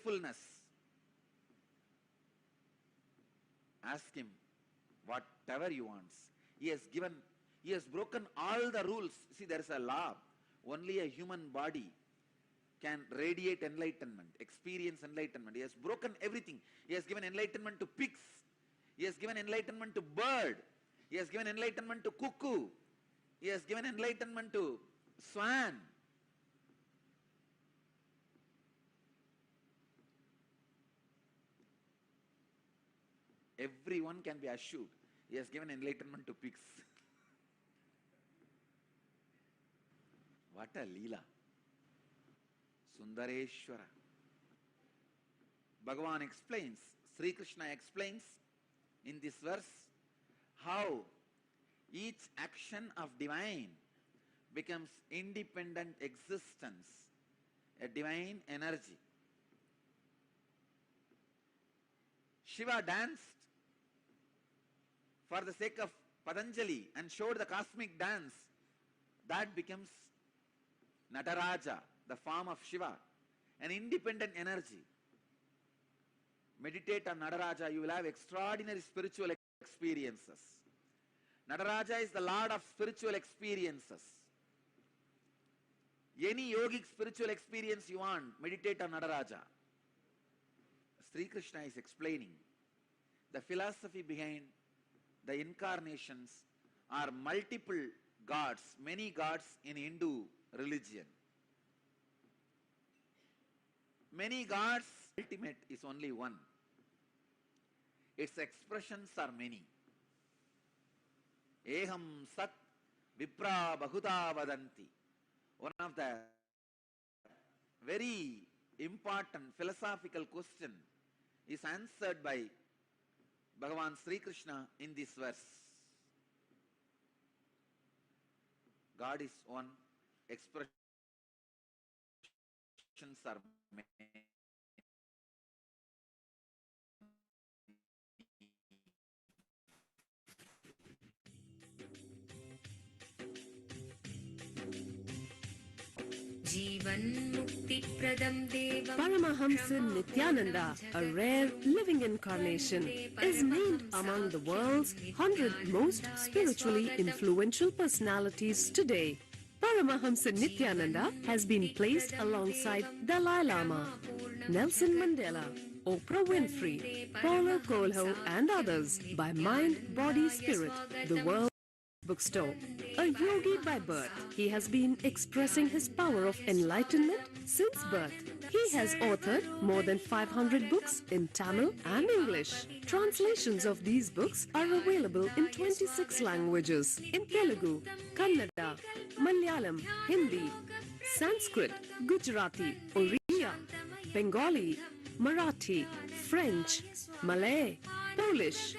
willfulness. Ask him whatever he wants. He has broken all the rules. See, there is a law. Only a human body can radiate enlightenment, experience enlightenment. He has broken everything. He has given enlightenment to pigs. He has given enlightenment to bird. He has given enlightenment to cuckoo. He has given enlightenment to swan. Everyone can be assured. He has given enlightenment to pigs. What a Leela. Sundareshwara. Bhagavan explains, Sri Krishna explains in this verse how each action of divine becomes independent existence, a divine energy. Shiva danced for the sake of Patanjali and showed the cosmic dance. That becomes Nataraja, the form of Shiva, an independent energy. Meditate on Nataraja, you will have extraordinary spiritual experiences. Nataraja is the Lord of spiritual experiences. Any yogic spiritual experience you want, meditate on Nataraja. Sri Krishna is explaining the philosophy behind the incarnations are multiple gods, many gods in Hindu religion. Many gods, ultimate is only one. Its expressions are many. Eham sat vipra bahuta vadanti. One of the very important philosophical question is answered by Bhagavan Sri Krishna in this verse. God is one, expressions are many. Paramahamsa Nityananda, a rare living incarnation, is named among the world's 100 most spiritually influential personalities today. Paramahamsa Nityananda has been placed alongside Dalai Lama, Nelson Mandela, Oprah Winfrey, Paulo Coelho and others by Mind, Body, Spirit, the world bookstore. A yogi by birth, he has been expressing his power of enlightenment since birth. He has authored more than 500 books in Tamil and English. Translations of these books are available in 26 languages in Telugu, Kannada, Malayalam, Hindi, Sanskrit, Gujarati, Oriya, Bengali, Marathi, French, Malay, Polish,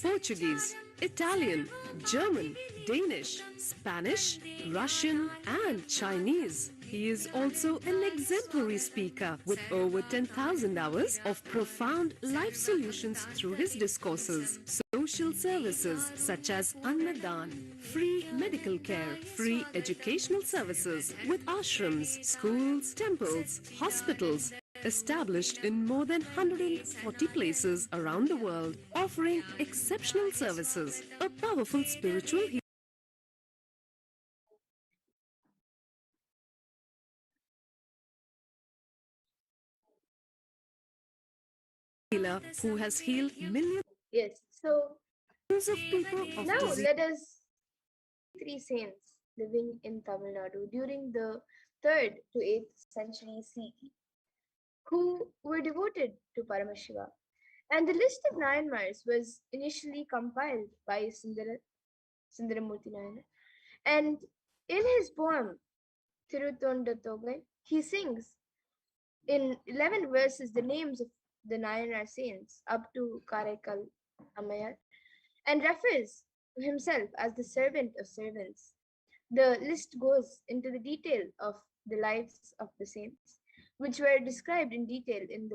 Portuguese, Italian, German, Danish, Spanish, Russian and Chinese. He is also an exemplary speaker with over 10,000 hours of profound life solutions through his discourses. Social services such as Annadan, free medical care, free educational services with ashrams, schools, temples, hospitals, established in more than 140 places around the world, offering exceptional services, a powerful spiritual healer who has healed millions Yes, so of people of now disease. let us three saints living in Tamil Nadu during the 3rd to 8th century CE who were devoted to Paramashiva. And the list of Nayanmars was initially compiled by Sundaramurti Nayanar. And in his poem Tirutondatogai, he sings in 11 verses the names of the Nayanar saints up to Karaikal Ammayar and refers to himself as the servant of servants. The list goes into the detail of the lives of the saints, which were described in detail in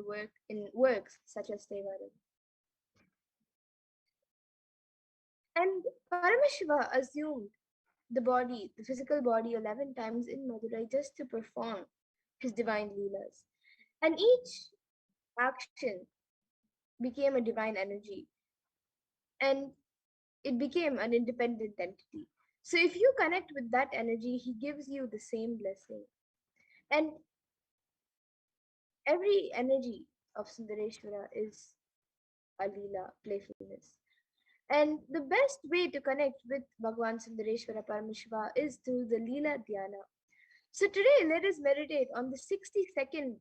works such as Thevaram. And Paramashiva assumed the physical body 11 times in Madurai just to perform his divine leelas. And each action became a divine energy and it became an independent entity. So if you connect with that energy, he gives you the same blessing. And every energy of Sundareshwara is a Leela, playfulness. And the best way to connect with Bhagwan Sundareshwara Paramashiva is through the Leela Dhyana. So today let us meditate on the 60-second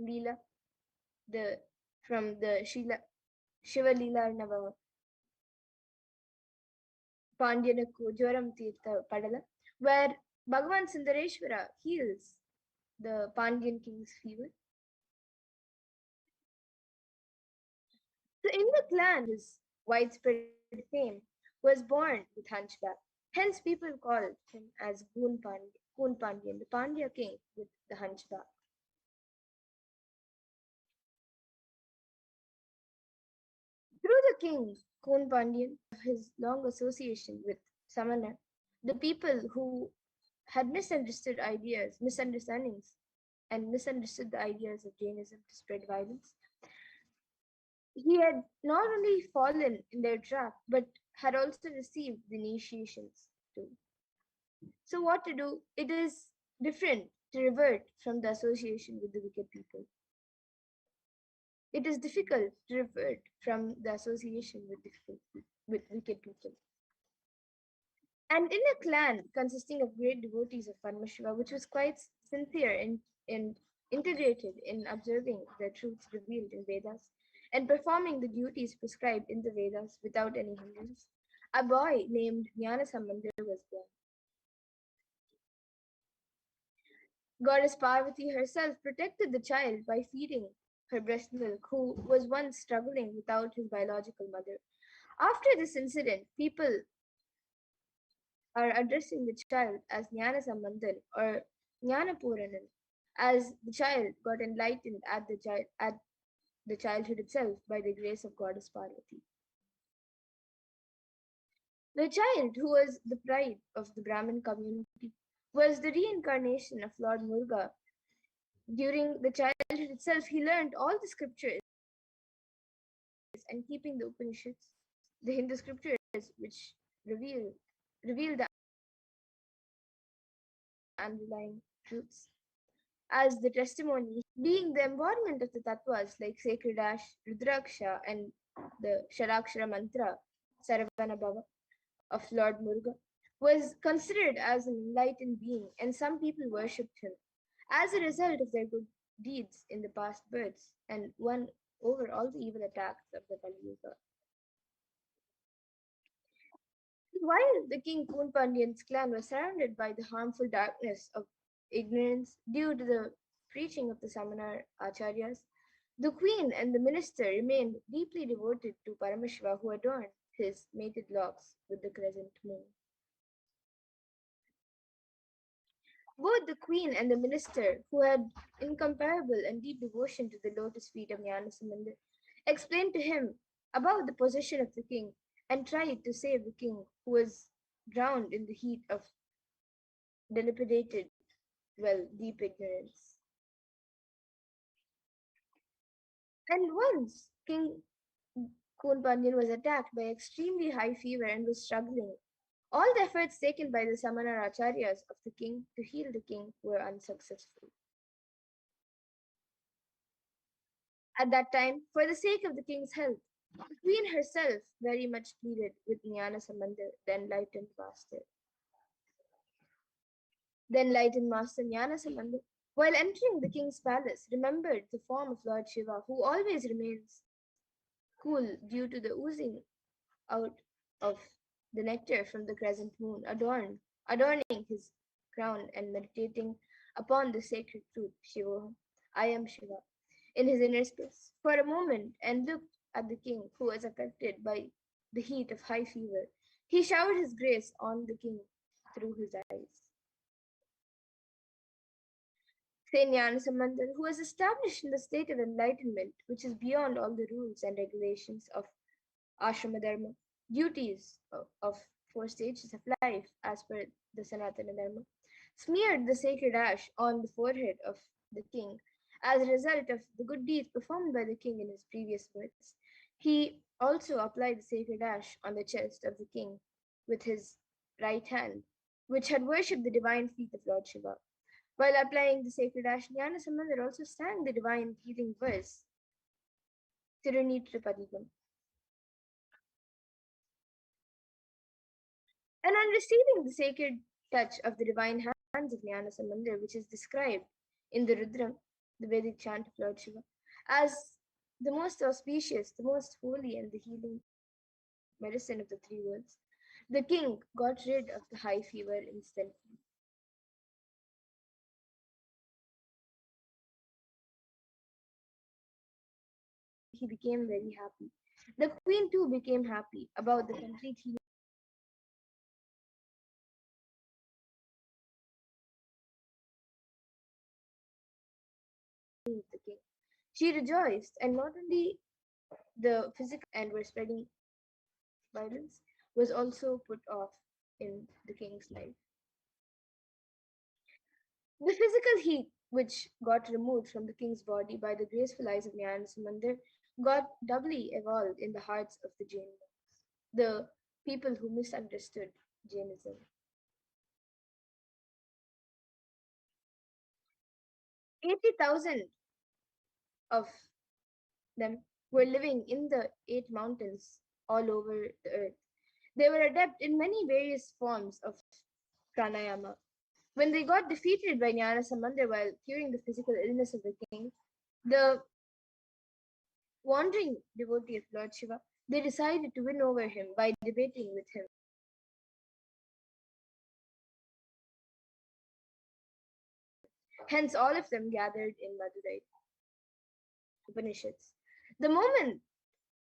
Leela, the from the Shiva Leela Nava Pandyanakku Joram Tirtha Padala, where Bhagwan Sundareshwara heals the Pandyan king's fever. So in the clan, his widespread fame was born with Hunchback. Hence people called him as Goon Pandyan, the Pandya king with the Hunchback. Through the king, Kun Pandyan, his long association with Samana, the people who had misunderstandings, and misunderstood the ideas of Jainism to spread violence, he had not only fallen in their trap, but had also received the initiations too. So, what to do? It is different to revert from the association with the wicked people. It is difficult to revert from the association with wicked people. And in a clan consisting of great devotees of Paramashiva, which was quite sincere and integrated in observing the truths revealed in Vedas and performing the duties prescribed in the Vedas without any hindrance, a boy named Jnana Sambandar was born. Goddess Parvati herself protected the child by feeding her breast milk, who was once struggling without his biological mother. After this incident, people are addressing the child as Jnana Sambandhan or Jnana Puranan, as the child got enlightened at the childhood itself by the grace of Goddess Parvati. The child, who was the pride of the Brahmin community, was the reincarnation of Lord Muruga. During the childhood itself, he learned all the scriptures and keeping the Upanishads, the Hindu scriptures which reveal reveal the underlying truths as the testimony, being the embodiment of the tattvas like sacred ash, Rudraksha, and the Sharakshara mantra, Saravana Bhava, of Lord Muruga, was considered as an enlightened being, and some people worshipped him as a result of their good deeds in the past births and won over all the evil attacks of the Kali Yuga. While the king Kunpandian's clan was surrounded by the harmful darkness of ignorance due to the preaching of the Samanar Acharyas, the queen and the minister remained deeply devoted to Paramashiva, who adorned his mated locks with the crescent moon. Both the queen and the minister, who had incomparable and deep devotion to the lotus feet of Jnanasamanda, explained to him about the position of the king and tried to save the king, who was drowned in the heat of dilapidated, deep ignorance. And once King Kunpandian was attacked by extremely high fever and was struggling. All the efforts taken by the Samanar Acharyas of the king to heal the king were unsuccessful. At that time, for the sake of the king's health, the queen herself very much pleaded with Jnana Sambandar, the enlightened master. The enlightened master Jnana Sambandar, while entering the king's palace, remembered the form of Lord Shiva, who always remains cool due to the oozing out of the nectar from the crescent moon, adorning his crown and meditating upon the sacred truth, Shiva, I am Shiva, in his inner space for a moment and looked at the king who was affected by the heat of high fever. He showered his grace on the king through his eyes. Saint Jnanasambandan, who was established in the state of enlightenment, which is beyond all the rules and regulations of ashrama dharma, duties of 4 stages of life as per the Sanatana Dharma, smeared the sacred ash on the forehead of the king as a result of the good deeds performed by the king in his previous births. He also applied the sacred ash on the chest of the king with his right hand, which had worshipped the divine feet of Lord Shiva. While applying the sacred ash, Jnana Sambandar also sang the divine healing verse, Tirunitrupadikam. And on receiving the sacred touch of the divine hands of Jnana Sambandar, which is described in the Rudram, the Vedic chant of Lord Shiva, as the most auspicious, the most holy, and the healing medicine of the three worlds, the king got rid of the high fever instantly. He became very happy. The queen too became happy about the complete healing of the king. She rejoiced, and not only the physical and were spreading violence was also put off in the king's life. The physical heat which got removed from the king's body by the graceful eyes of Nyan Samandar got doubly evolved in the hearts of the Jain monks, the people who misunderstood Jainism. 80,000 of them were living in the 8 mountains all over the earth. They were adept in many various forms of pranayama. When they got defeated by Jnana Samandar while curing the physical illness of the king, the wandering devotee of Lord Shiva, they decided to win over him by debating with him. Hence, all of them gathered in Madurai Upanishads. The moment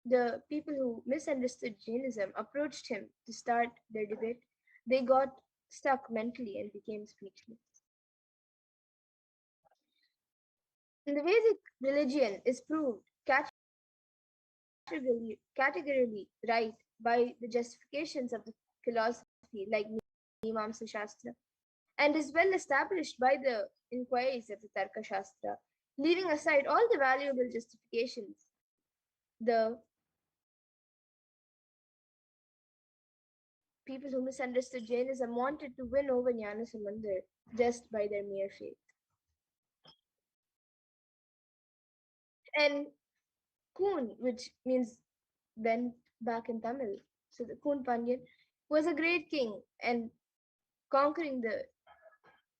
the people who misunderstood Jainism approached him to start their debate, they got stuck mentally and became speechless. And the Vedic religion is proved categorically right by the justifications of the philosophy like Mimamsa Shastra and is well established by the inquiries of the Tarka Shastra. Leaving aside all the valuable justifications, the people who misunderstood Jainism wanted to win over Jnana Samandar just by their mere faith. And Kun, which means bent back in Tamil, so the Kun Pandyan was a great king and conquering the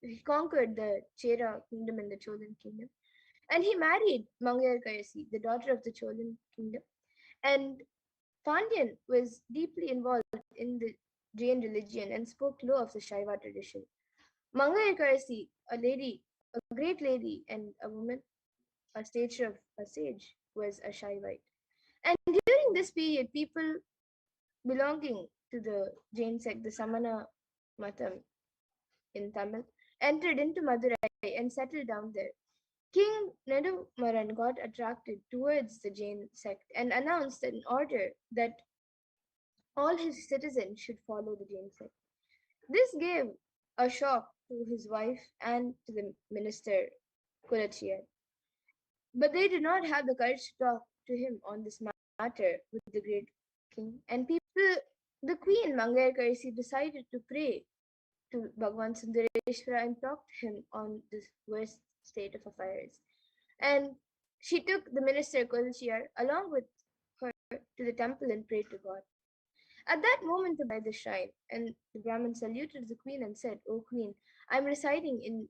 he conquered the Chera kingdom and the Cholan kingdom. And he married Mangayar Kayasi, the daughter of the Cholan kingdom. And Pandyan was deeply involved in the Jain religion and spoke low of the Shaiva tradition. Mangayar Kayasi, a lady, a great lady and a woman, a stature of a sage, was a Shaivite. And during this period, people belonging to the Jain sect, the Samana Matam in Tamil, entered into Madurai and settled down there. King Nedumaran got attracted towards the Jain sect and announced an order that all his citizens should follow the Jain sect. This gave a shock to his wife and to the minister Kulachiyar. But they did not have the courage to talk to him on this matter with the great king. And the queen Mangayar Karisi decided to pray to Bhagwan Sundareshwara and talk to him on this worst state of affairs. And she took the minister Kulachiyar along with her to the temple and prayed to God. At that moment, by the shrine, and the Brahmin saluted the queen and said, "O queen, I am residing in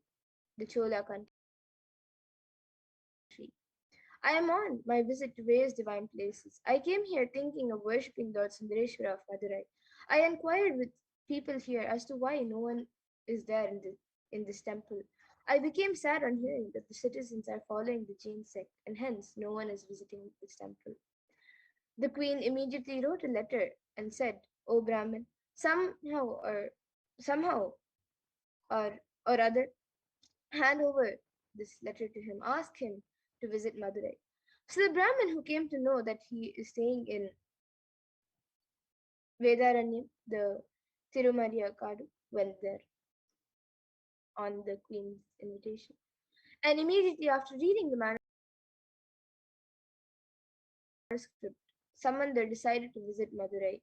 the Chola country. I am on my visit to various divine places. I came here thinking of worshipping Lord Sundareshwara of Madurai. I inquired with people here as to why no one is there in this temple. I became sad on hearing that the citizens are following the Jain sect, and hence no one is visiting this temple." The queen immediately wrote a letter and said, "O Brahmin, somehow or other, hand over this letter to him. Ask him to visit Madurai." So the Brahmin who came to know that he is staying in Vedaranyam, the Tirumariya Kadu, went there on the queen's invitation. And immediately after reading the manuscript, Samandar decided to visit Madurai.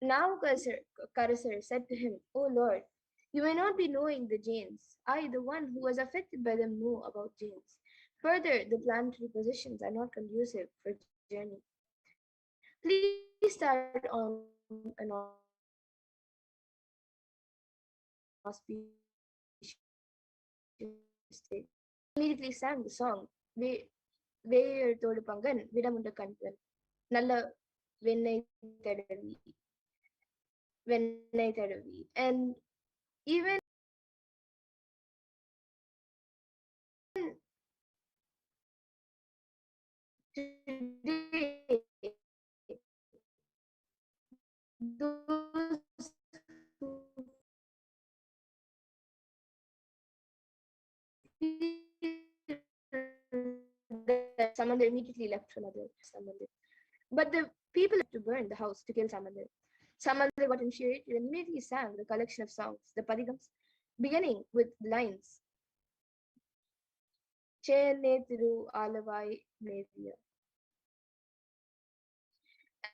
Now Karasar said to him, O Lord, you may not be knowing the Jains. I, the one who was affected by them, know about Jains. Further, the planetary positions are not conducive for journey. Please start on an auspicious day. Immediately sang the song, Veyer Todu Pangan, Vidamunda Kantan, Nalla Vennai Tadavi, Vennai Tadavi. And even today, those who Samandar immediately left for Mother Samandar. But the people to burn the house to kill Samandar. Samandar got initiated and immediately sang the collection of songs, the Padigams, beginning with the lines Chene Thiru Alavai Nevia.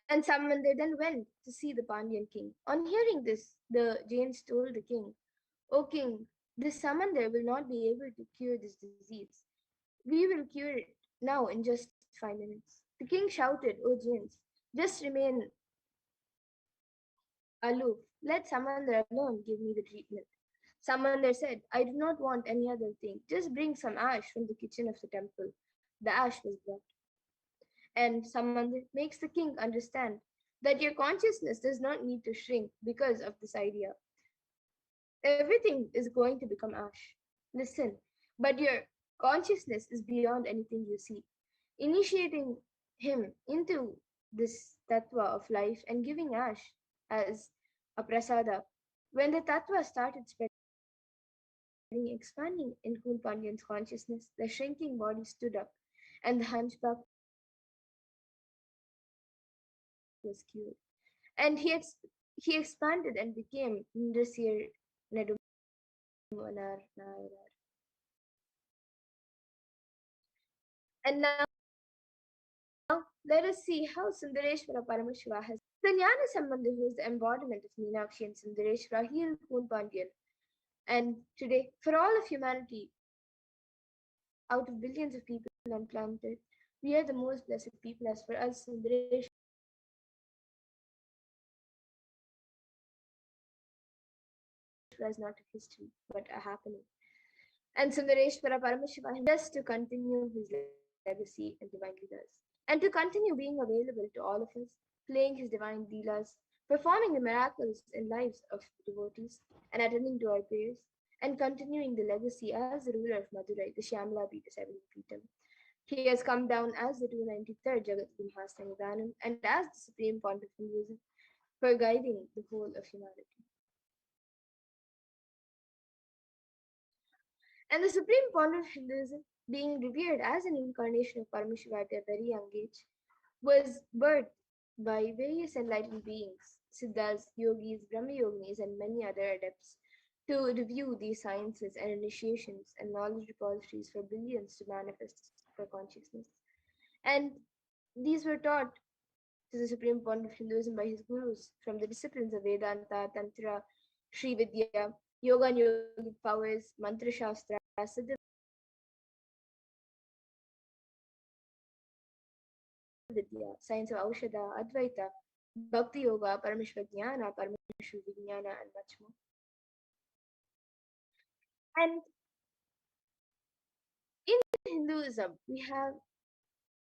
And Samandar then went to see the Pandyan king. On hearing this, the Jains told the king, O king, this Samandar will not be able to cure this disease. We will cure it now in just 5 minutes. The king shouted, O Jains, just remain aloof. Let Samandar alone give me the treatment. Samandar said, I do not want any other thing. Just bring some ash from the kitchen of the temple. The ash was brought. And Samandar makes the king understand that your consciousness does not need to shrink because of this idea. Everything is going to become ash. Listen, but your consciousness is beyond anything you see. Initiating him into this tattva of life and giving ash as a prasada. When the tattva started spreading, expanding in Kun Pandyan's consciousness, the shrinking body stood up, and the hunchback was cured. And he expanded and became Ndrasir Nedumanar Nayanar. And now let us see how Sundareshwara Paramashiva has. The Jnana Sambandha, who is the embodiment of Meenakshi and Sundareshwara, healed Kun Pandyan. And today, for all of humanity, out of billions of people on planet, we are the most blessed people. As for us, Sundareshwara is not a history, but a happening. And Sundareshwara Paramashiva himself just to continue his legacy and divine leaders, and to continue being available to all of us, playing his divine leelas, performing the miracles in lives of devotees, and attending to our prayers, and continuing the legacy as the ruler of Madurai, the Shyamala Pita 7th Peetham. He has come down as the 293rd Jagat Mahasanghanam and as the Supreme Pontiff of Hinduism for guiding the whole of humanity. And the Supreme Pontiff of Hinduism, being revered as an incarnation of Paramashiva at a very young age, was birthed by various enlightened beings, Siddhas, yogis, Brahma yoginis, and many other adepts, to review these sciences and initiations and knowledge repositories for billions to manifest for consciousness. And these were taught to the Supreme Pontiff of Hinduism by his gurus from the disciplines of Vedanta, Tantra, Sri Vidya, Yoga and Yogic powers, Mantra Shastra, Siddha Vidya, science of Aushadha, Advaita, Bhakti Yoga, Parameshwar Jnana, Parameshwar Vijnana, and much more. And in Hinduism, we have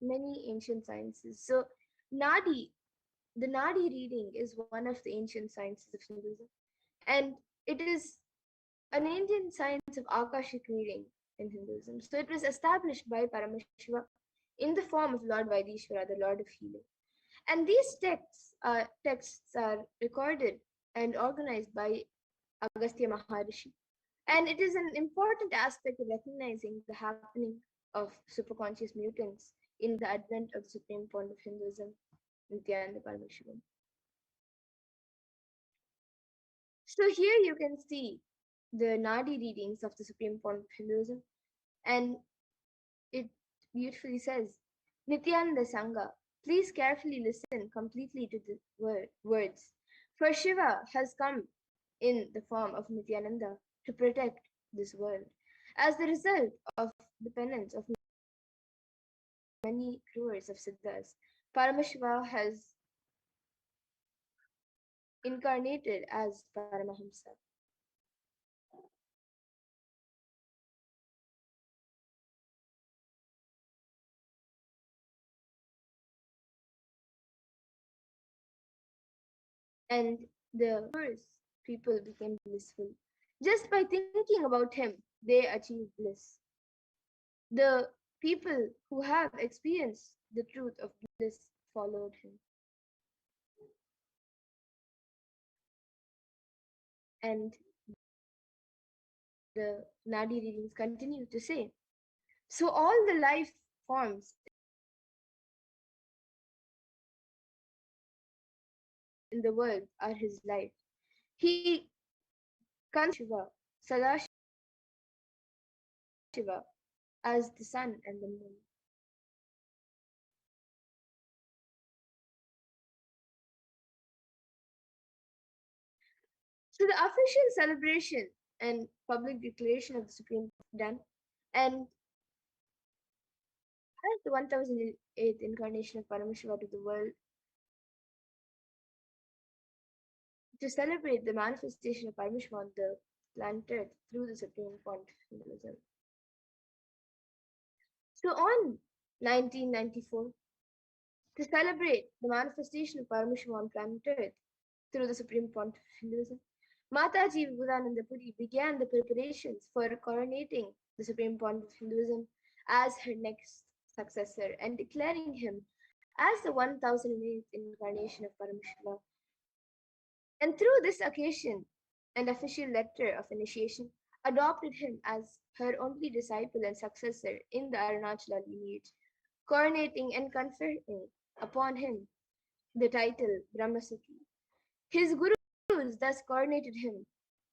many ancient sciences. So, Nadi, the Nadi reading is one of the ancient sciences of Hinduism. And it is an ancient science of Akashic reading in Hinduism. So, it was established by Paramashiva in the form of Lord Vaidishvara, the Lord of Healing. And these texts are recorded and organized by Agastya Maharishi. And it is an important aspect of recognizing the happening of superconscious mutants in the advent of the Supreme Point of Hinduism, Nityananda Paramashivam. So here you can see the Nadi readings of the Supreme Point of Hinduism, and it beautifully says, Nityananda Sangha, please carefully listen completely to the words. For Shiva has come in the form of Nityananda to protect this world. As the result of the penance of many crores of siddhas, Paramashiva has incarnated as Paramahamsa. And the first people became blissful. Just by thinking about him, they achieved bliss. The people who have experienced the truth of bliss followed him. And the Nadi readings continue to say, so all the life forms in the world are his life. He considers Shiva, Sadashiva, as the sun and the moon. So the official celebration and public declaration of the Supreme Court done, and as the 1008th incarnation of Paramashiva to the world to celebrate the manifestation of Paramashiva on the planet Earth through the Supreme Point of Hinduism. So on 1994, to celebrate the manifestation of Paramashiva on planet Earth through the Supreme Point of Hinduism, Mataji Vivekananda Puri began the preparations for coronating the Supreme Point of Hinduism as her next successor and declaring him as the 1008th incarnation of Paramashiva. And through this occasion and official letter of initiation, adopted him as her only disciple and successor in the Arunachala lineage, coronating and conferring upon him the title Brahmasati. His gurus thus coronated him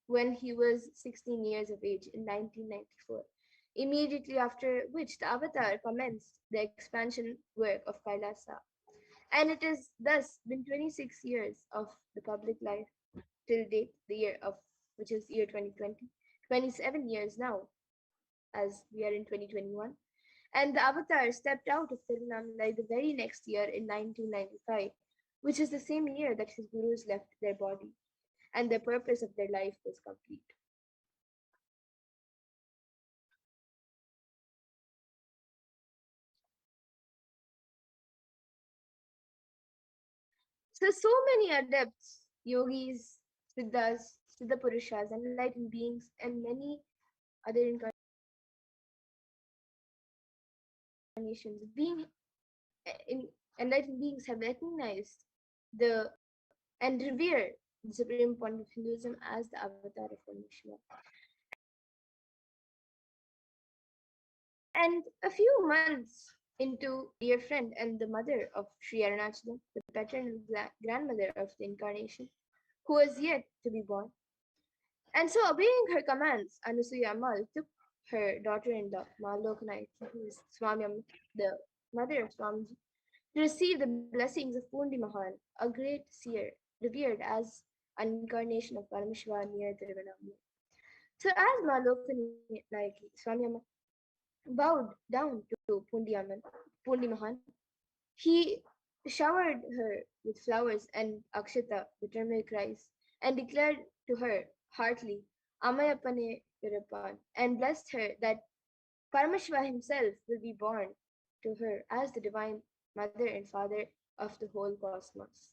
when he was 16 years of age in 1994, immediately after which the avatar commenced the expansion work of Kailasa. And it has thus been 26 years of the public life till date, the year of which is year 2020, 27 years now, as we are in 2021. And the avatar stepped out of Tiruvannamalai the very next year in 1995, which is the same year that his gurus left their body and the purpose of their life was complete. So many adepts, yogis, siddhas, siddha purushas, enlightened beings, and many other incarnations, in, enlightened beings have recognized the and revere the supreme point of Hinduism as the avatar of Paramashiva. And a few months into dear friend and the mother of Sri Arunachalam, the paternal grandmother of the incarnation, who was yet to be born. And so, obeying her commands, Anasuya Ammal took her daughter-in-law, Malokanayaki, who is Swami the mother of Swamiji, to receive the blessings of Pundi Mahan, a great seer, revered as an incarnation of Paramashiva near Tiruvannamalai. So, as Malokanayaki, Swami Amma bowed down to Pundi Mahan, he showered her with flowers and akshata, the turmeric rice, and declared to her heartily, Amayapane Virapan, and blessed her that Paramashiva himself will be born to her as the divine mother and father of the whole cosmos.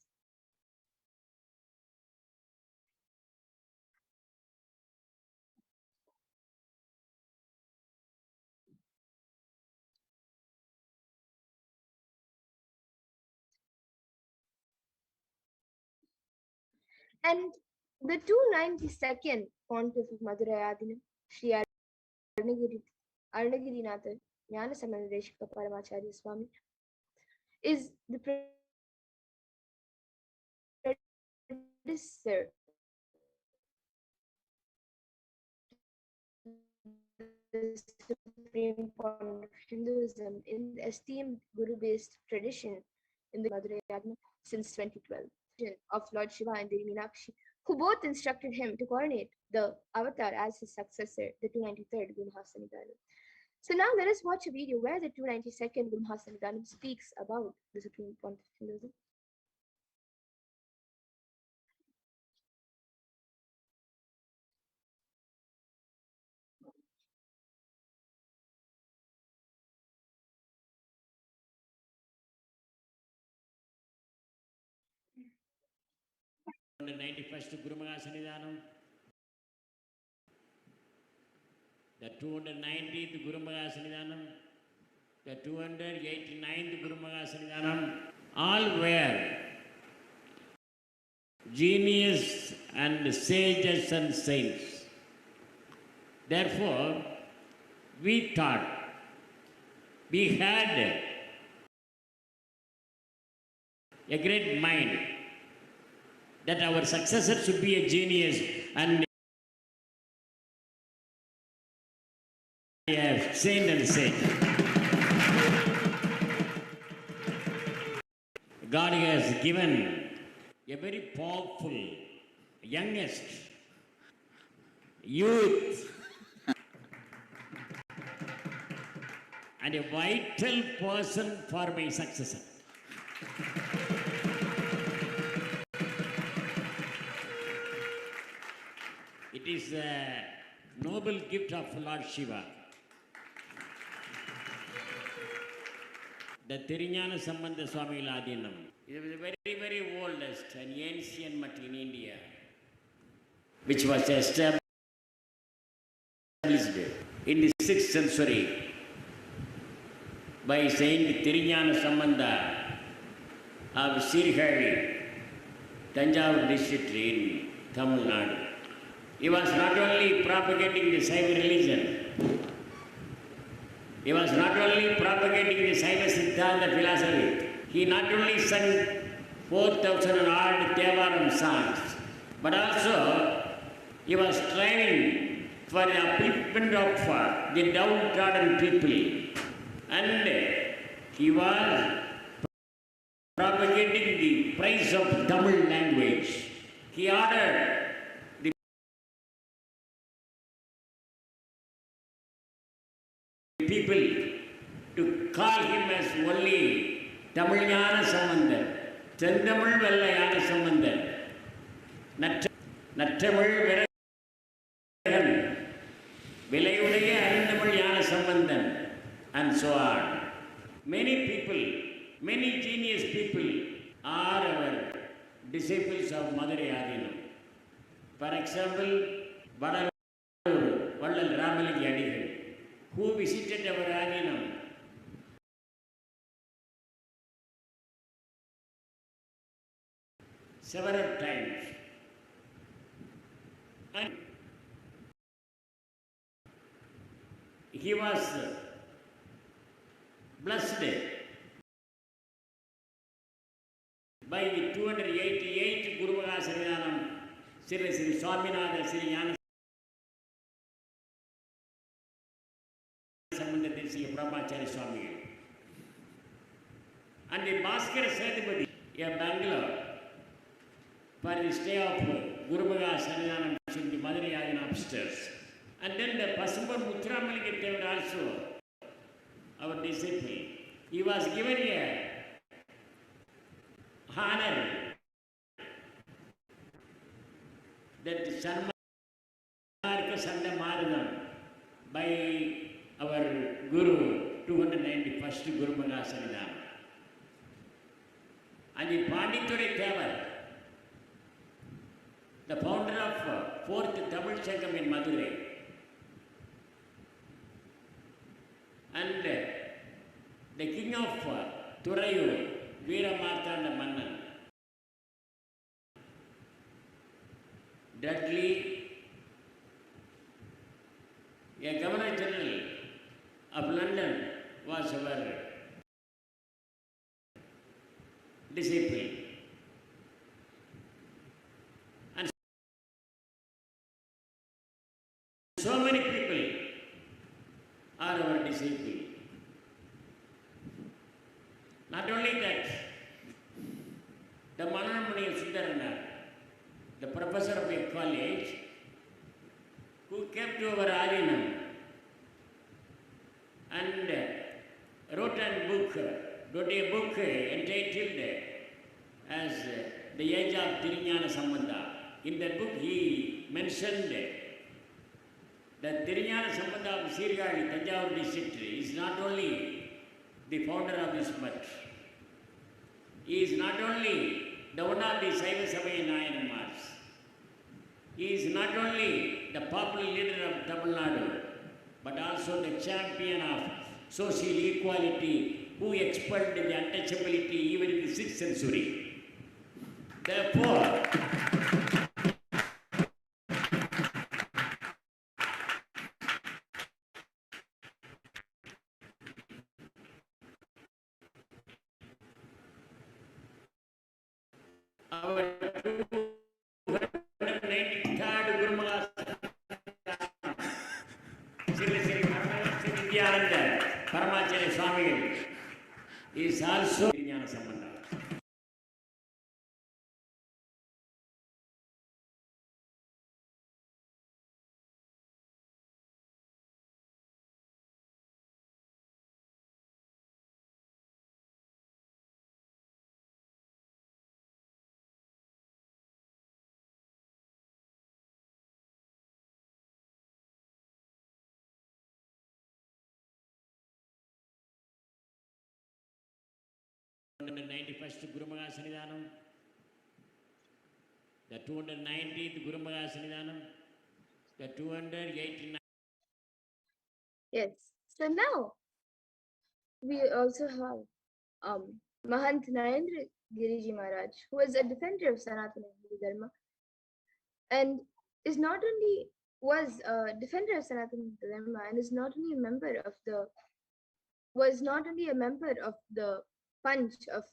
And the 292nd pontiff of Madhurayadinam, Sri Arunagirinathar Jnana Samanadeshika Paramacharya Swami, is the predecessor the supreme point of Hinduism in the esteemed Guru-based tradition in the Madurai Yagna since 2012. Of Lord Shiva and Devi Meenakshi, who both instructed him to coronate the avatar as his successor, the 293rd Guru Mahasanidhanam. So now let us watch a video where the 292nd Guru Mahasanidhanam speaks about the supreme point of Hinduism. On the 91st Guru Mahasanidhanam, the 290th Guru Mahasanidhanam, the 289th Guru Mahasanidhanam, all were genius and sages and saints. Therefore, we thought we had a great mind that our successor should be a genius and a saint and sage. God has given a very powerful, youngest, youth, and a vital person for my successor. It is a noble gift of Lord Shiva. The Tiriñana Sambandha Swami Ladinam. It was the very, very oldest and ancient mutt in India, which was established in the 6th century by Saint Tiriñana Sambandha of Sirihari, Tanjavur district in Tamil Nadu. He was not only propagating the Saiva religion, he was not only propagating the Saiva Siddhanta philosophy, he not only sang 4,000 odd Devaram songs, but also he was striving for the upliftment of the downtrodden people, and he was propagating the praise of Tamil language. He ordered people to call him as only Tamilnyana Sambandhan, Chendamil Vellayana Sambandhan, Nattamil Viragan, Vilayudaya Arindamil Sambandhan, and so on. Many people, many genius people are our disciples of Madurai Adinam. For example, Vadalur, Vallal Ramaliki Adigal, who visited our Adinam several times. And he was blessed by the 288 Guru Mahasanidhanam, Sri Swaminatha Sri Jnana Sambandha Brahmachari Swami. And the Bhaskara Sethupathi, a Bangalore, for the stay of Guru Mahasanidhanam in the Madurai Yagna upstairs. And then the Pasumbar Muthuramalika Devar also, our disciple, he was given a honor that Sanmarka Sanda Maradam by our Guru, 291st Guru Mahasanidhanam. And the Panditore Devar, the founder of 4th Tamil Sangam in Madurai, and the king of Thurayur, Veera Martanda Mannan, Dudley, a Governor General of London, was our disciple. And so many people Not only that, the Mananamani Sundarana, the professor of a college, who came to our Arinam and wrote a book entitled as The Age of Tirunjana Sambandha. In that book he mentioned that Tirunjana Sambandha of Sirgali, Tanjavur district, is not only the founder of this mutt. He is not only the one of the Saiva Sabaya Nayanamars. He is not only the popular leader of Tamil Nadu, but also the champion of social equality, who expelled the untouchability even in the 6th century. Therefore, our 293rd Guru Maharaj, Sri Paramashiva Swami, is also Tirunjana Sambandha. The 91st Guru Maharaj Sannidhanam, the 290th Guru Maharaj Sannidhanam, the 289th. Yes. So now we also have Mahant Narendra Giriji Maharaj, who is a defender of Sanatana Hindu Dharma and is not only was a defender of Sanatana Hindu Dharma and is not only a member of the was not only a member of the Panch of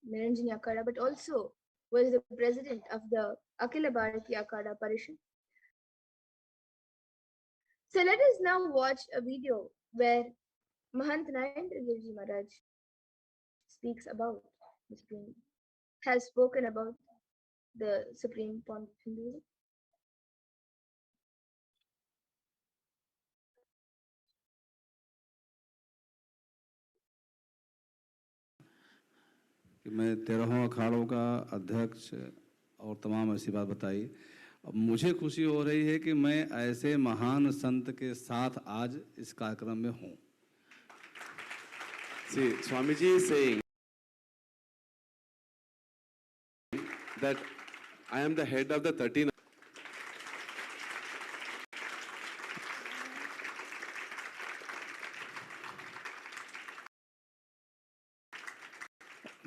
Niranjani Akada, but also was the president of the Akhila Bharati Akada Parishad. So let us now watch a video where Mahant Narendra Giriji Maharaj speaks about the Supreme, has spoken about the Supreme Point of Hinduism. कि मैं 13 अखाड़ों का अध्यक्ष और तमाम ऐसी बात बताई। अब मुझे खुशी हो रही है कि मैं ऐसे महान संत के साथ आज इस कार्यक्रम में हूँ। See, Swamiji is saying that I am the head of the 13.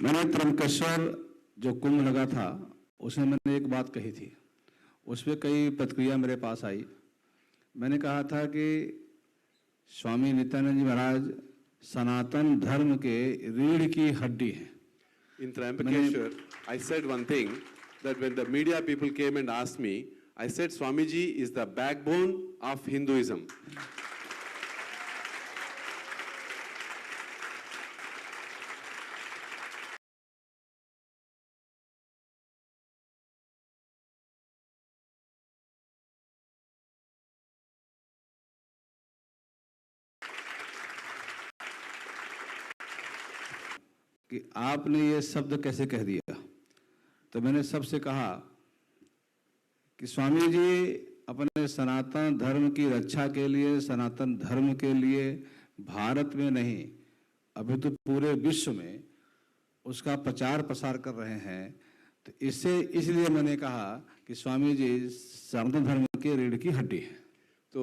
मैंने त्रंबकेश्वर जो कुंभ लगा था उसमें मैंने एक बात कही थी, उस पर कई प्रतिक्रिया मेरे पास आई। मैंने कहा था कि स्वामी नित्यानंद जी महाराज सनातन धर्म के रीढ़ की हड्डी हैं। In Trimbakeshwar, I said one thing, that when the media people came and asked me, I said Swamiji is the backbone of Hinduism. कि आपने ये शब्द कैसे कह दिया। तो मैंने सबसे कहा कि स्वामी जी अपने सनातन धर्म की रक्षा के लिए, सनातन धर्म के लिए भारत में नहीं अभी तो पूरे विश्व में उसका प्रचार प्रसार कर रहे हैं। तो इसलिए मैंने कहा कि स्वामी जी सनातन धर्म के रीढ़ की हड्डी है। So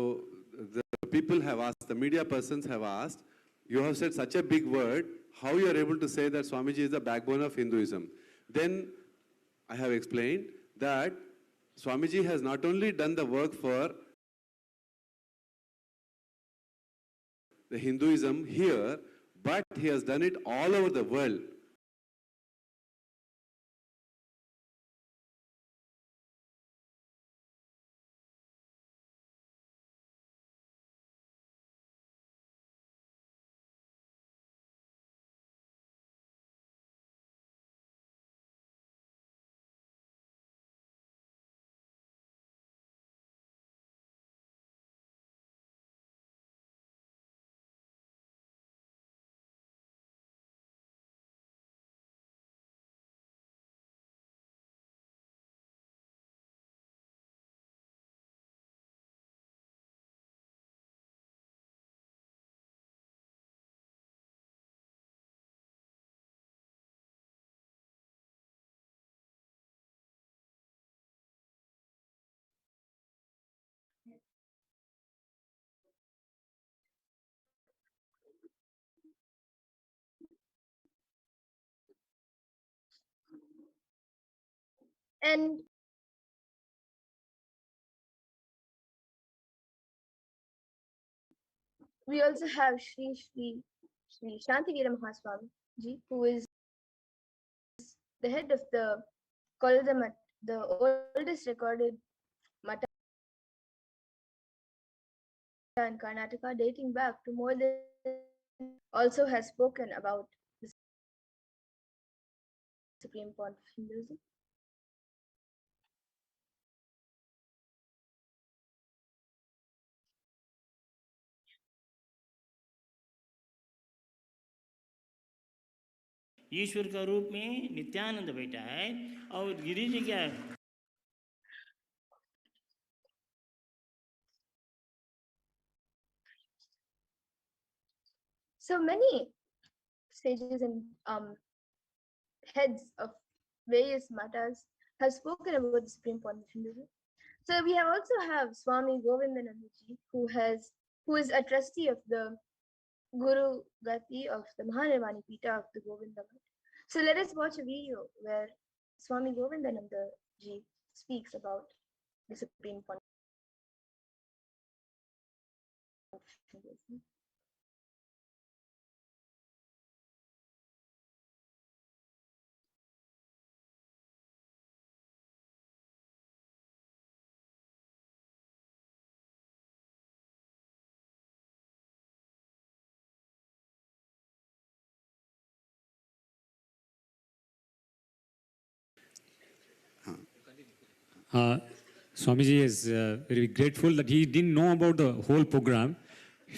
the people have asked, the media persons have asked, you have said such a big word, how you are able to say that Swamiji is the backbone of Hinduism? Then I have explained that Swamiji has not only done the work for the Hinduism here, but he has done it all over the world. And we also have Shri Shantivira Mahaswami ji, who is the head of the Kolda Mat, the oldest recorded Mata in Karnataka, dating back to more than also has spoken about the supreme point of Hinduism. ईश्वर का रूप में नित्यानंद बैठा है और गिरी जी क्या है? So many sages and heads of various matters have spoken about the supreme point of Hinduism. So we have also have Swami Govindananda ji, who is a trustee of the Guru Gati of the Mahanirvani Pita of the Govindamat. So let us watch a video where Swami Govindananda ji speaks about the supreme point of Hinduism. Swamiji is very grateful that he didn't know about the whole program.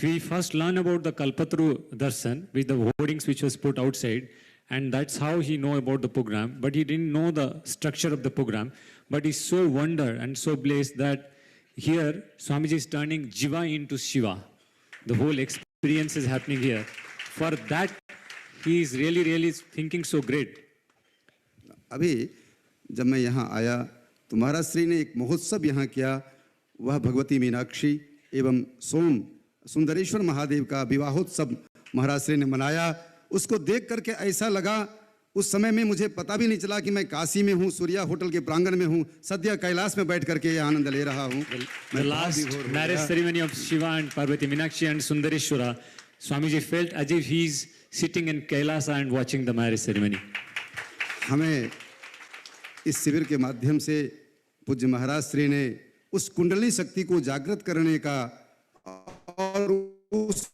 We first learned about the Kalpataru Darshan with the hoardings which was put outside, and that's how he know about the program. But he didn't know the structure of the program. But he's so wonder and so blessed that here Swamiji is turning Jiva into Shiva. The whole experience is happening here. For that, he is really, really thinking so great. अभी जब मैं यहाँ आया तो महाराज श्री ने एक महोत्सव यहाँ किया। वह भगवती मीनाक्षी एवं सुंदरेश्वर महादेव का विवाहोत्सव महाराज श्री ने मनाया। उसको देख करके ऐसा लगा, उस समय में मुझे पता भी नहीं चला कि मैं काशी में हूँ, सूर्या होटल के प्रांगण में हूँ, सद्य कैलाश में बैठ करके ये आनंद ले रहा हूँ। The last marriage ceremony of Shiva and Parvati Meenakshi and Sundareshwara, Swamiji felt as if he is sitting in Kailasa and watching the marriage ceremony. हमें इस शिविर के माध्यम से पूज्य महाराज श्री ने उस कुंडली शक्ति को जागृत करने का और उस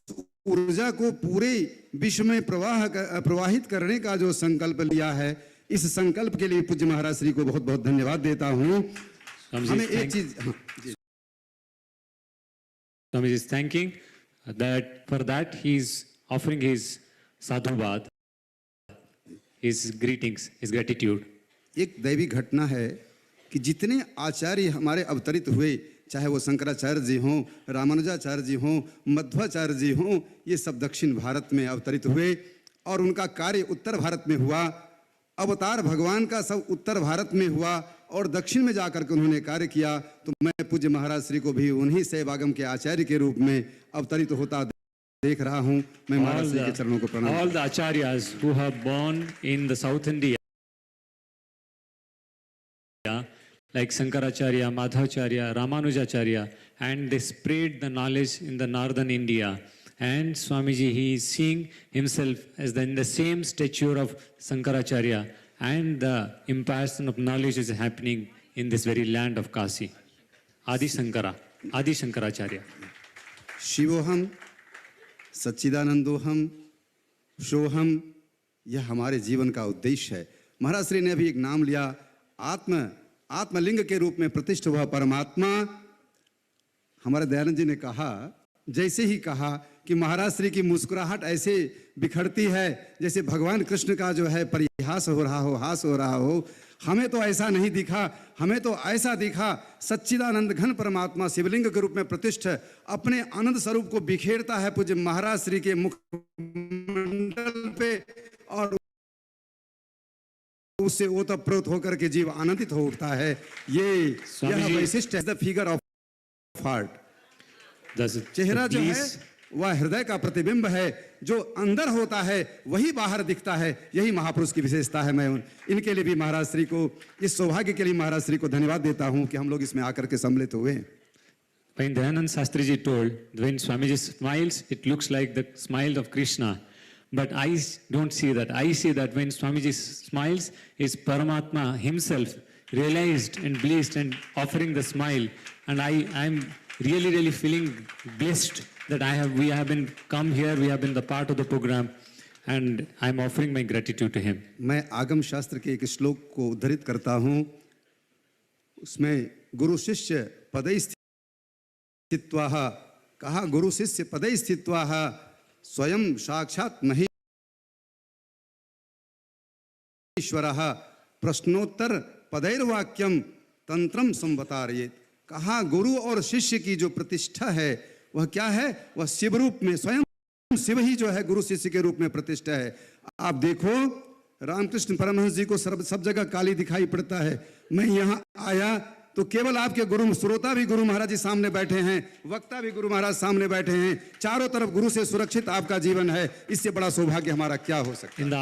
ऊर्जा को पूरे विश्व में प्रवाहित करने का जो संकल्प लिया है, इस संकल्प के लिए पूज्य महाराज श्री को बहुत बहुत धन्यवाद देता हूँ। हमें एक चीज Swamiji is thanking that for that he is offering his sadhubad, his greetings, his gratitude. एक दैवी घटना है कि जितने आचार्य हमारे अवतरित हुए, चाहे वो शंकराचार्य जी हों, रामानुजाचार्य जी हों, मध्वाचार्य जी हों, ये सब दक्षिण भारत में अवतरित हुए और उनका कार्य उत्तर भारत में हुआ। अवतार भगवान का सब उत्तर भारत में हुआ और दक्षिण में जाकर के उन्होंने कार्य किया। तो मैं पूज्य महाराज श्री को भी उन्हीं सेवागम के आचार्य के रूप में अवतरित होता देख रहा हूँ। मैं महाराज श्री के चरणों को प्रणाम। All the acharyas who have born in the South India, like Shankaracharya, Madhavacharya, Ramanujacharya, and they spread the knowledge in the northern India. And Swamiji, he is seeing himself as in the same stature of Shankaracharya, and the impartation of knowledge is happening in this very land of Kasi. Adi Shankaracharya. शिवोहम सच्चिदानंदोहम Shoham, यह हमारे जीवन का उद्देश्य है। महाराज श्री ने अभी एक नाम लिया, आत्मलिंग के रूप में प्रतिष्ठित हुआ परमात्मा। हमारे दयानंद जी ने कहा, जैसे ही कहा कि महाराज श्री की मुस्कुराहट ऐसे बिखरती है जैसे भगवान कृष्ण का जो है परिहास हो रहा हो, हास हो रहा हो। हमें तो ऐसा नहीं दिखा, हमें तो ऐसा दिखा सच्चिदानंद घन परमात्मा शिवलिंग के रूप में प्रतिष्ठित अपने आनंद स्वरूप को बिखेरता है पूज्य महाराज श्री के मुखमंडल पे, और उससे ओतप्रोत होकर के जीव आनंदित हो उठता है। यह वैशिष्ट है, द फिगर ऑफ हार्ट। चेहरा जो है वह हृदय का प्रतिबिंब है, जो अंदर होता है वही बाहर दिखता है। यही महापुरुष की विशेषता है। मैं इनके लिए भी महाराज श्री को, इस सौभाग्य के लिए महाराज श्री को धन्यवाद देता हूं कि हम लोग इसमें आकर के सम्मिलित हुए। When Dayanand Shastriji told, when Swamiji smiles, it looks like the smile of Krishna. But I don't see that. I see that when Swamiji smiles, is Paramatma himself realized and blessed and offering the smile. And I'm really feeling blessed that we have been come here, we have been the part of the program, and I'm offering my gratitude to him. मैं आगम शास्त्र के एक श्लोक को उद्धृत करता हूं। उसमें गुरु शिष्य पदै स्थित्वा कहा, गुरु शिष्य पदै स्थित्वा स्वयं साक्षात महेश्वरः प्रश्नोत्तर पदैर्वाक्यम तंत्रम संवतारयेत्। कहा गुरु और शिष्य की जो प्रतिष्ठा है वह क्या है? वह शिव रूप में, स्वयं शिव ही जो है गुरु शिष्य के रूप में प्रतिष्ठा है। आप देखो रामकृष्ण परमहंस जी को सब जगह काली दिखाई पड़ता है। मैं यहाँ आया तो केवल आपके गुरु, श्रोता भी गुरु महाराज जी सामने बैठे हैं, वक्ता भी गुरु महाराज सामने बैठे हैं, चारों तरफ गुरु से सुरक्षित आपका जीवन है। इससे बड़ा सौभाग्य हमारा क्या हो सकता है? In the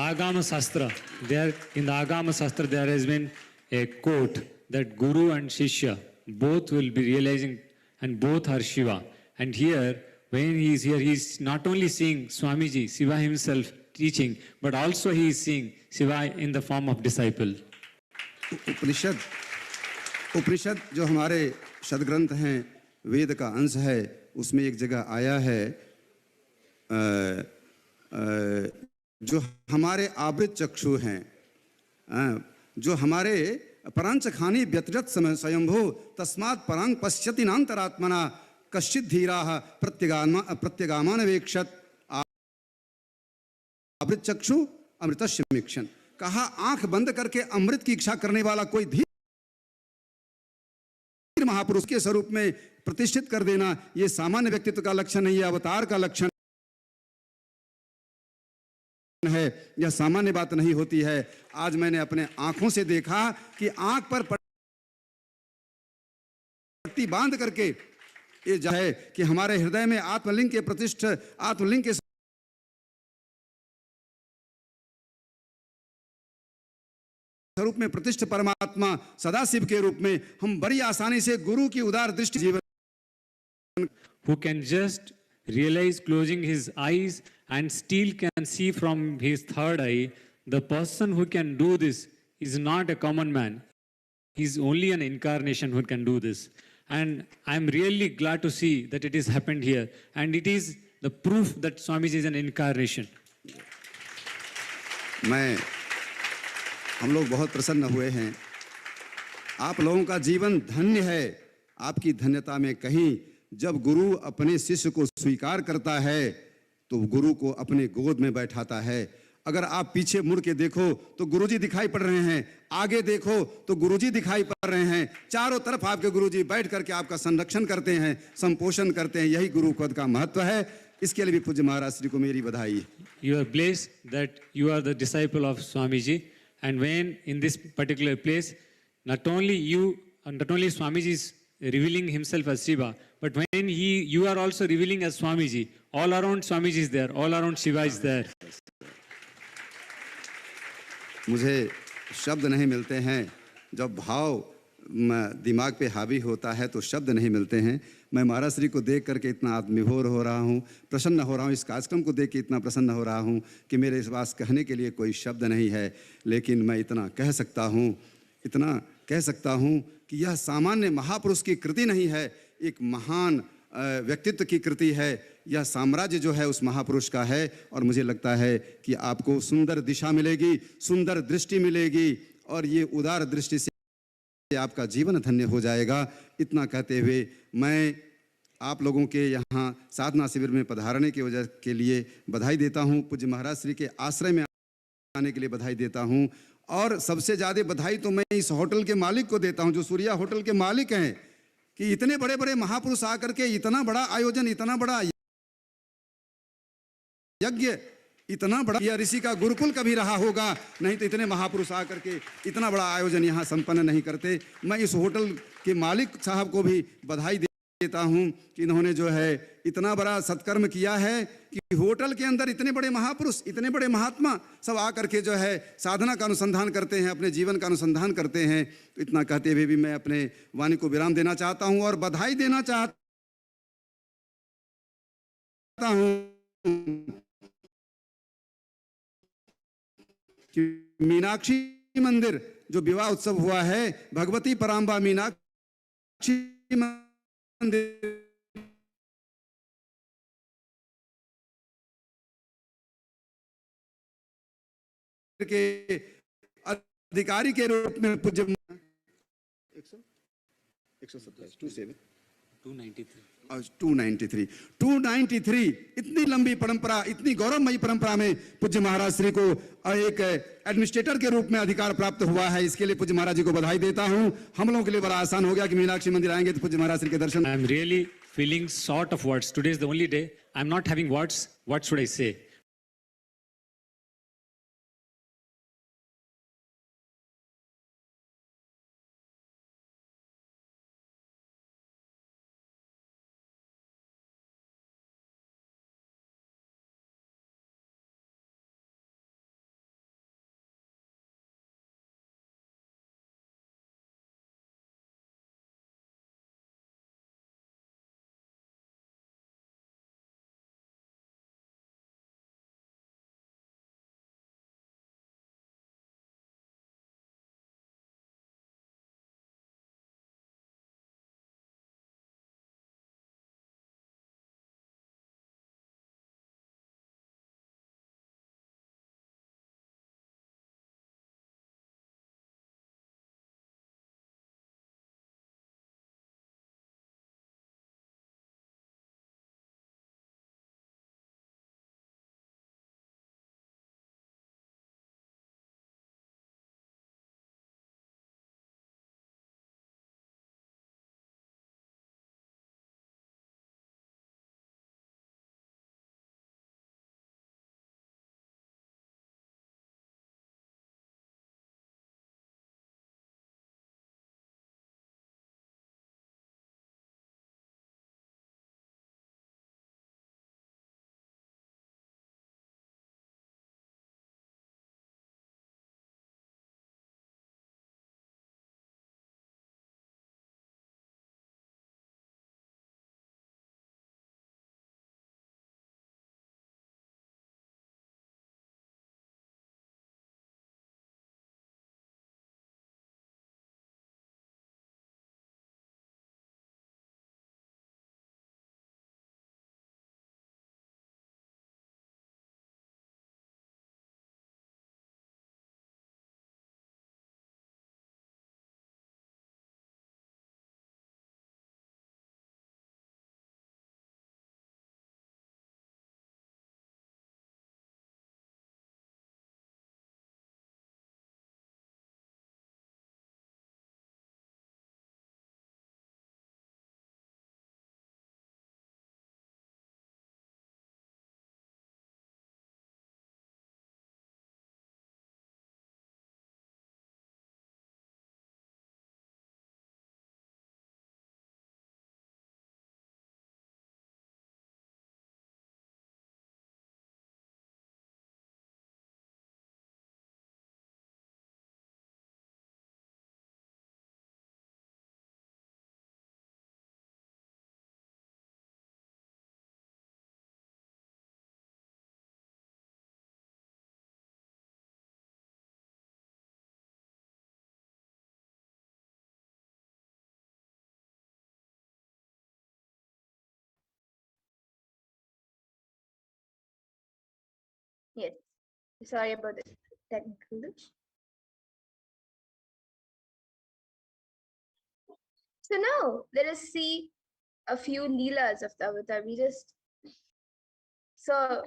Agama Shastra there has been a quote that Guru and Shishya both will be realizing, and both are Shiva. And here, when he is here, he is not only seeing Swamiji, Shiva himself teaching, but also he is seeing Shiva in the form of disciple. उपनिषद जो हमारे सदग्रंथ हैं, वेद का अंश है, उसमें एक जगह आया है जो हमारे आवृत चक्षु हैं, जो हमारे परांच खानी व्यतिरत समय स्वयंभू तस्मात् परांग पश्यति नांतरात्मना कश्चित् धीराः प्रत्यगामानवेक्षत अमृत चक्षु अमृतस्य मीक्षण। कहा आंख बंद करके अमृत की इच्छा करने वाला कोई धीर महापुरुष के स्वरूप में प्रतिष्ठित कर देना, यह सामान्य व्यक्तित्व का लक्षण नहीं है, अवतार का लक्षण है। यह सामान्य बात नहीं होती है। आज मैंने अपने आंखों से देखा कि आंख पर पट्टी बांध करके ये जो है कि हमारे हृदय में आत्मलिंग के प्रतिष्ठ, आत्मलिंग के स्वरूप में प्रतिष्ठ परमात्मा सदाशिव के रूप में हम बड़ी आसानी से गुरु की उदार दृष्टि जीवन, who can just realize closing his eyes and still can see from his third eye. The person who can do this is not a common man. He is only an incarnation who can do this. And I'm really glad to see that it has happened here. And it is the proof that Swamiji is an incarnation. हम लोग बहुत प्रसन्न हुए हैं। आप लोगों का जीवन धन्य है। आपकी धन्यता में कहीं जब गुरु अपने शिष्य को स्वीकार करता है तो गुरु को अपने गोद में बैठाता है। अगर आप पीछे मुड़ के देखो तो गुरुजी दिखाई पड़ रहे हैं, आगे देखो तो गुरुजी दिखाई पड़ रहे हैं, चारों तरफ आपके गुरुजी बैठ करके आपका संरक्षण करते हैं, संपोषण करते हैं। यही गुरु पद का महत्व है। इसके लिए भी पूज्य महाराज श्री को मेरी बधाई। You are blessed that you are the disciple of Swamiji, and when in this particular place, not only Swamiji is revealing himself as Shiva, but when you are also revealing as Swamiji. All around Swamiji is there, all around Shiva is there. मुझे शब्द नहीं मिलते हैं। जब भाव दिमाग पे हावी होता है तो शब्द नहीं मिलते हैं। मैं महाराज श्री को देख करके इतना आत्मविभोर हो रहा हूँ, प्रसन्न हो रहा हूँ। इस कार्यक्रम को देख के इतना प्रसन्न हो रहा हूँ कि मेरे इस पास कहने के लिए कोई शब्द नहीं है। लेकिन मैं इतना कह सकता हूँ कि यह सामान्य महापुरुष की कृति नहीं है, एक महान व्यक्तित्व की कृति है। यह साम्राज्य जो है उस महापुरुष का है। और मुझे लगता है कि आपको सुंदर दिशा मिलेगी, सुंदर दृष्टि मिलेगी, और ये उदार दृष्टि से आपका जीवन धन्य हो जाएगा। इतना कहते हुए मैं आप लोगों के यहाँ साधना शिविर में पधारने की वजह के लिए बधाई देता हूँ। पूज्य महाराज श्री के आश्रय में आने के लिए बधाई देता हूँ। और सबसे ज़्यादा बधाई तो मैं इस होटल के मालिक को देता हूँ, जो सूर्या होटल के मालिक हैं, कि इतने बड़े बड़े महापुरुष आकर के इतना बड़ा आयोजन, इतना बड़ा यज्ञ, इतना बड़ा, यह ऋषि का गुरुकुल कभी रहा होगा नहीं तो इतने महापुरुष आकर के इतना बड़ा आयोजन यहाँ संपन्न नहीं करते। मैं इस होटल के मालिक साहब को भी बधाई देता हूं कि इन्होंने जो है इतना बड़ा सत्कर्म किया है कि होटल के अंदर इतने बड़े महापुरुष, इतने बड़े महात्मा सब आकर के जो है साधना का अनुसंधान करते हैं, अपने जीवन का अनुसंधान करते हैं। तो इतना कहते हुए भी मैं अपने वाणी को विराम देना चाहता हूं और बधाई देना चाहता हूं कि मीनाक्षी मंदिर जो विवाह उत्सव हुआ है, भगवती पराम्बा मीनाक्षी मंदिर के अधिकारी के रूप में पूज्य 293 इतनी लंबी परंपरा, इतनी गौरवमयी परंपरा में पूज्य महाराज श्री को एक एडमिनिस्ट्रेटर के रूप में अधिकार प्राप्त हुआ है। इसके लिए पूज्य महाराज जी को बधाई देता हूं। हम लोगों के लिए बड़ा आसान हो गया कि मीनाक्षी मंदिर आएंगे तो पूज्य महाराज श्री के दर्शन। I am really feeling short of words. Today is the only day I am not having words. What should I say? Yes, sorry about the technical glitch. So now let us see a few leelas of the avatar. We just saw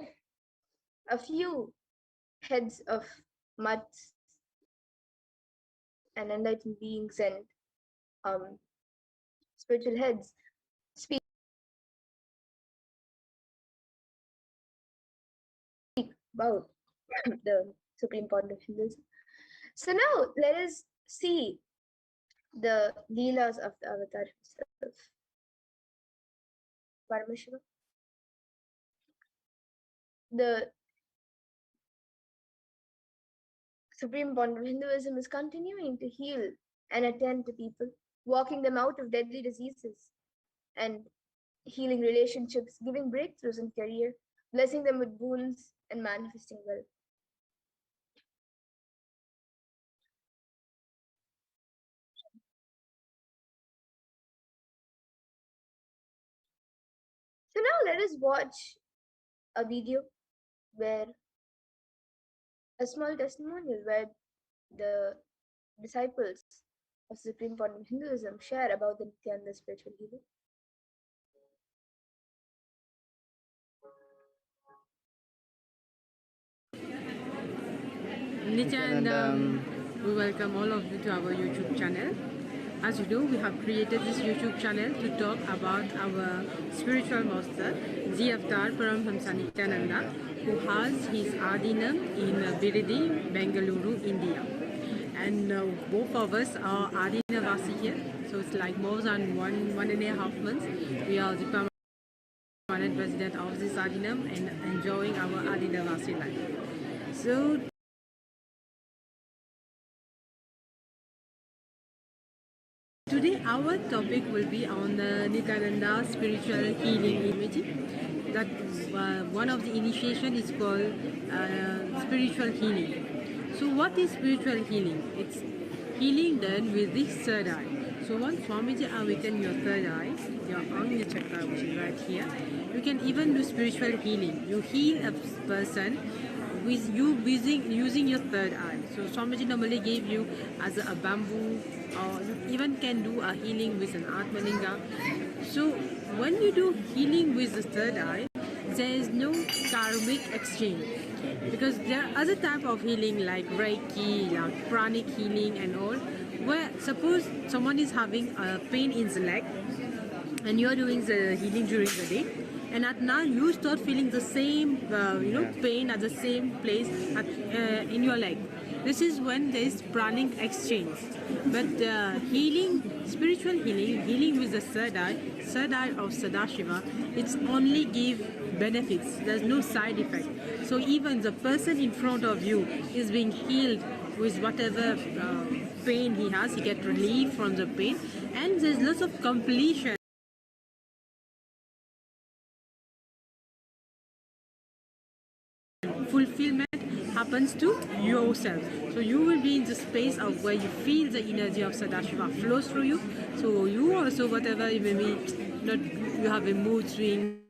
a few heads of mutts and enlightened beings and spiritual heads speak about the supreme point of Hinduism. So now let us see the leelas of the avatar himself. Paramashiva. The Supreme Point of Hinduism is continuing to heal and attend to people, walking them out of deadly diseases and healing relationships, giving breakthroughs in career, blessing them with boons, and manifesting wealth. So now let us watch a video where a small testimonial where the disciples of Supreme Point of Hinduism share about the Nityananda spiritual healing. Nityananda, we welcome all of you to our YouTube channel. As you know, we have created this YouTube channel to talk about our spiritual master, the Avatar Paramhamsa Nityananda, who has his Adinam in Biridi, Bengaluru, India. And both of us are Adinavasi here, so it's like more than 1.5 months. We are the permanent resident of this Adinam and enjoying our Adinavasi life. So today our topic will be on Nityananda spiritual healing imaging. That one of the initiation is called spiritual healing. So what is spiritual healing? It's healing done with the third eye. So once Swamiji awaken your third eye, your Anga chakra, which is right here, you can even do spiritual healing. You heal a person with you using your third eye. So Swamiji normally gave you as a bamboo, or you even can do a healing with an Atmalinga. So when you do healing with the third eye, there is no karmic exchange. Because there are other type of healing like Reiki, like pranic healing and all, where suppose someone is having a pain in the leg and you are doing the healing during the day, and at night you start feeling the same pain at the same place in your leg. This is when there is pranic exchange. But spiritual healing with the third eye of Sadashiva, it's only give benefits. There's no side effect. So even the person in front of you is being healed with whatever pain he has. He get relief from the pain, and there's lots of completion. Fulfillment happens to yourself. So you will be in the space of where you feel the energy of Sadashiva flows through you. So you also, whatever you may be, not you have a mood swing,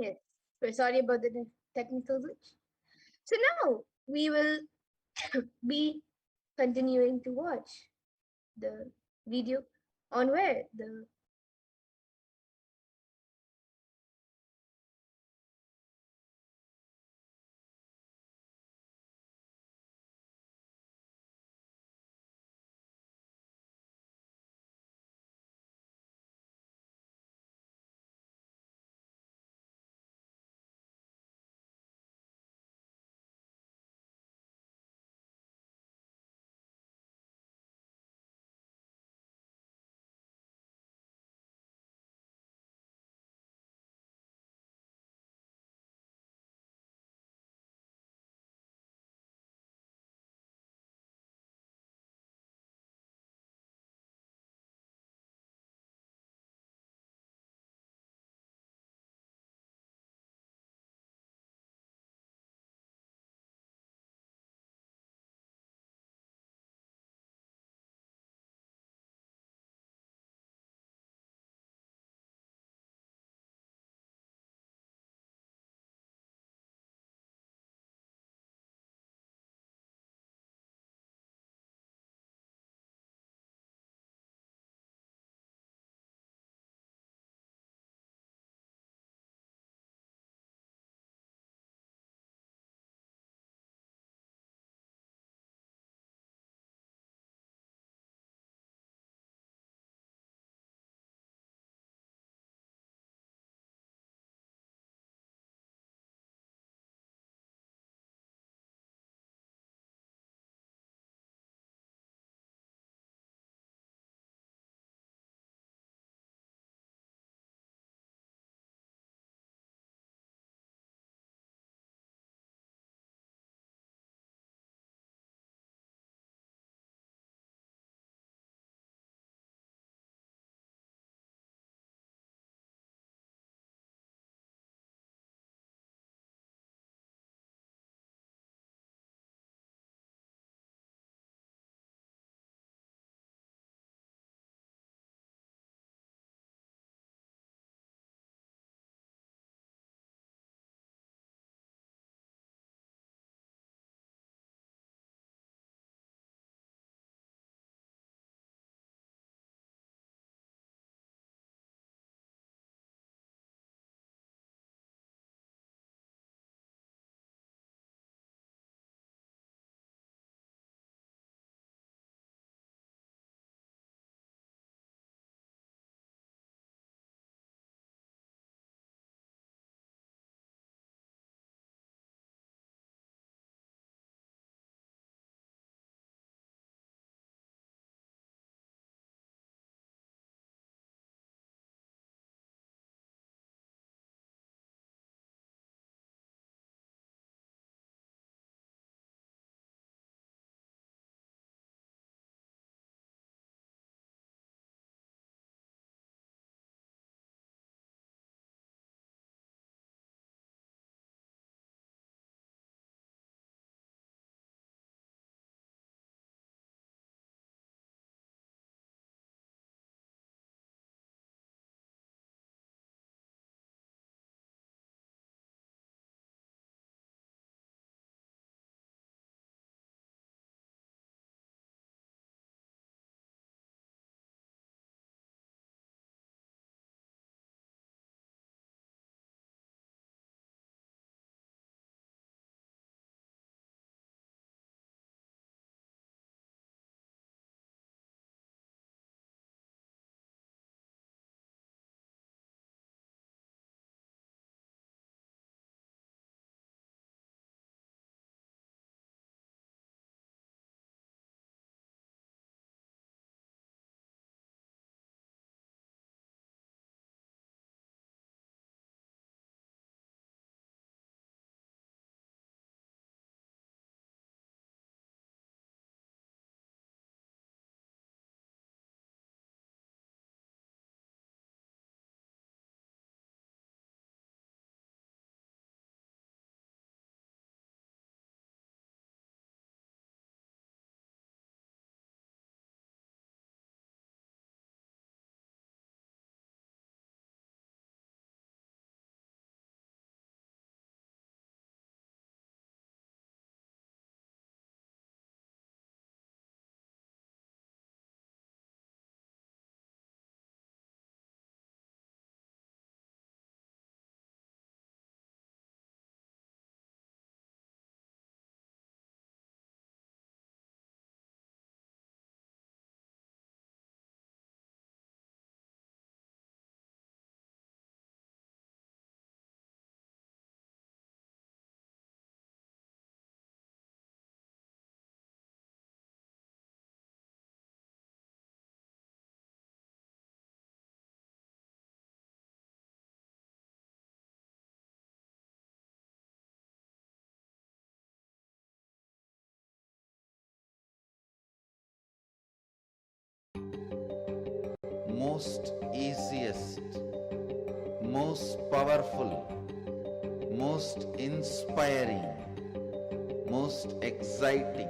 Yes. We're sorry about the technical glitch. So now we will be continuing to watch the video on where the most easiest, most powerful, most inspiring, most exciting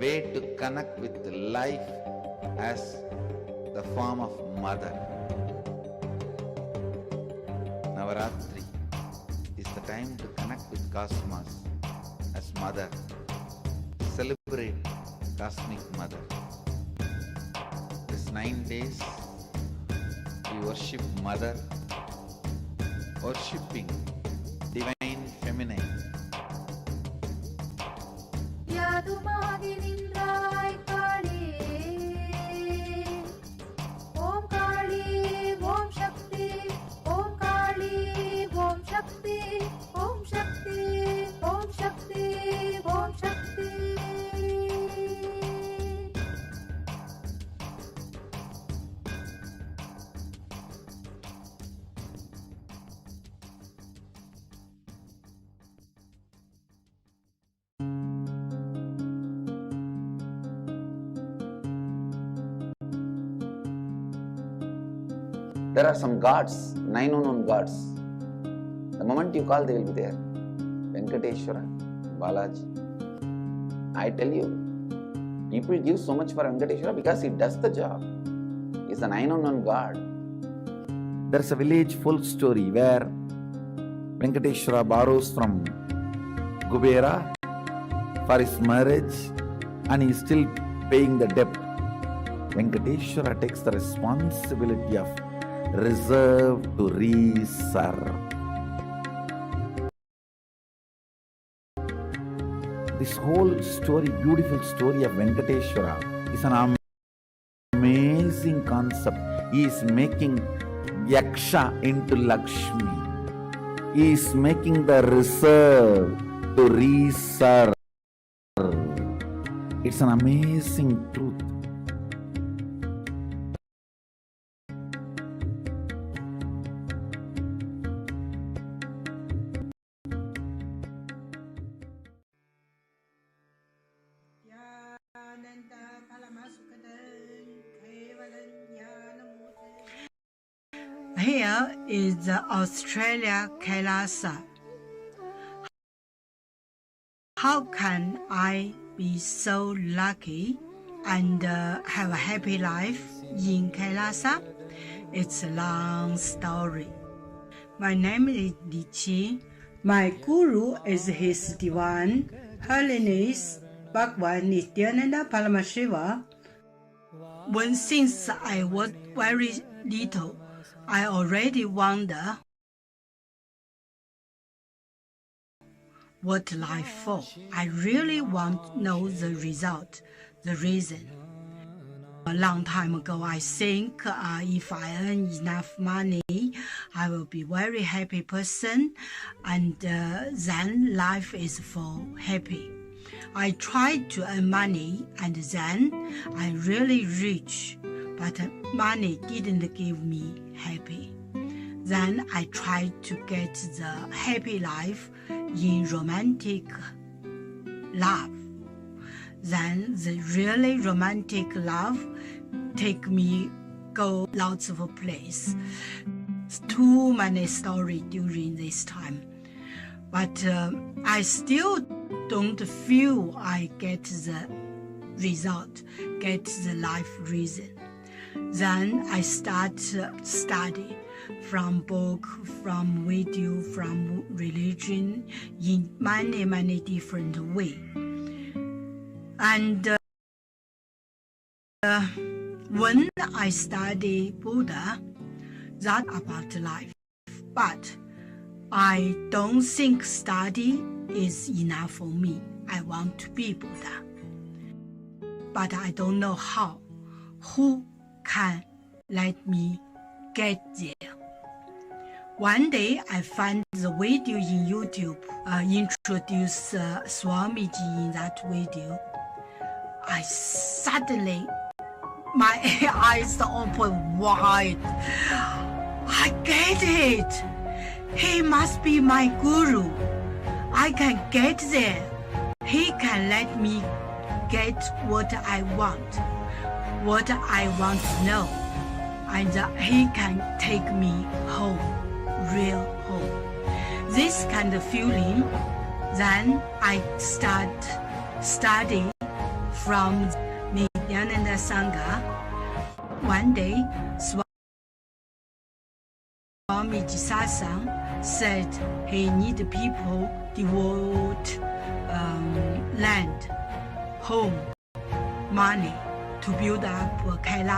way to connect with life as the form of mother. Navaratri is the time to connect with Cosmos as mother, celebrate Cosmic Mother. This 9 days we worship Mother, worshipping Divine Feminine. There are some gods, 9 unknown gods. The moment you call, they will be there. Venkateshwara, Balaji. I tell you, people give so much for Venkateshwara because he does the job. He's a 9 unknown god. There's a village folk story where Venkateshwara borrows from Kubera for his marriage and he's still paying the debt. Venkateshwara takes the responsibility of reserve to reserve. This whole story, beautiful story of Venkateshwara is an amazing concept. He is making Yaksha into Lakshmi. He is making the reserve to reserve. It's an amazing truth. Here is the Australia Kailasa. How can I be so lucky and have a happy life in Kailasa? It's a long story. My name is Li Qi. My guru is His Divine Holiness Bhagwan Nityananda Paramashiva. Since I was very little, I already wonder what life for. I really want to know the result, the reason. A long time ago, I think if I earn enough money, I will be very happy person, and then life is for happy. I tried to earn money, and then I really rich, but money didn't give me happy. Then I tried to get the happy life in romantic love. Then the really romantic love take me go lots of place. Too many stories during this time. But I still don't feel I get the result, get the life reason. Then I start study from book, from video, from religion in many, many different ways. And when I study Buddha, that about life. But I don't think study is enough for me. I want to be Buddha. But I don't know how. Who can let me get there? One day I found the video in YouTube, introduce Swamiji in that video. I suddenly, my eyes open wide. I get it. He must be my guru. I can get there. He can let me get what I want. what I want to know, and he can take me home, real home. This kind of feeling, then I start studying from Nityananda Sangha. One day, Swamiji Satsang said he need people devote land, home, money to build up Kailash.